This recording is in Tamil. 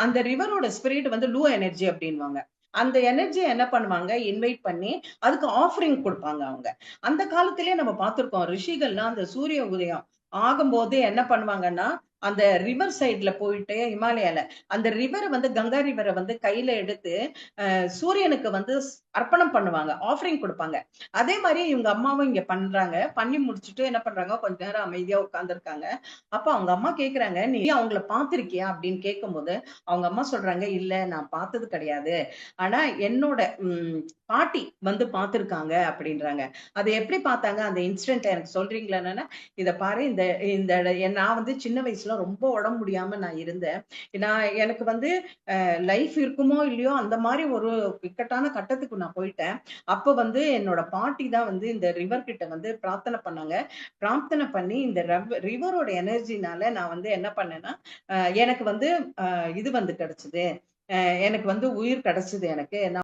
அந்த ரிவரோட ஸ்பிரிட் வந்து லூ எனர்ஜி அப்படின்வாங்க. அந்த எனர்ஜியை என்ன பண்ணுவாங்க, இன்வைட் பண்ணி அதுக்கு ஆஃபரிங் கொடுப்பாங்க அவங்க. அந்த காலத்திலேயே நம்ம பார்த்திருக்கோம், ரிஷிகள்லாம் அந்த சூரிய உதயம் ஆகும்போது என்ன பண்ணுவாங்கன்னா, அந்த ரிவர் சைட்ல போயிட்டு இமாலயால அந்த ரிவர் வந்து கங்கா ரிவரை வந்து கையில எடுத்து சூரியனுக்கு வந்து அர்ப்பணம் பண்ணுவாங்க, ஆஃபரிங் கொடுப்பாங்க. அதே மாதிரி இவங்க அம்மாவும் இங்க பண்றாங்க. பண்ணி முடிச்சுட்டு என்ன பண்றாங்க, கொஞ்ச நேரம் அமைதியா உட்கார்ந்துருக்காங்க. அப்ப அவங்க அம்மா கேக்குறாங்க, நீ அவங்கள பாத்திருக்கியா அப்படின்னு கேட்கும்போது அவங்க அம்மா சொல்றாங்க, இல்ல நான் பார்த்தது கிடையாது. ஆனா என்னோட பாட்டி வந்து பார்த்திருக்காங்க அப்படின்றாங்க. அதை எப்படி பார்த்தாங்க அந்த இன்சிடென்ட் எனக்கு சொல்றீங்களான்னா, இத பாரு, இந்த இந்த நான் வந்து சின்ன வயசுல ரொம்ப உடம்பு முடியாம நான் இருந்தேன். எனக்கு வந்து லைஃப் இருக்குமோ இல்லையோ அந்த மாதிரி ஒரு இக்கட்டான கட்டத்துக்கு நான் போயிட்டேன். அப்ப வந்து என்னோட பாட்டி தான் வந்து இந்த ரிவர் கிட்ட வந்து பிரார்த்தனை பண்ணாங்க. பிரார்த்தனை பண்ணி இந்த ரிவரோட எனர்ஜினால நான் வந்து என்ன பண்ணேன்னா, எனக்கு வந்து இது வந்து கிடைச்சது. எனக்கு வந்து உயிர் கிடைச்சது எனக்கு.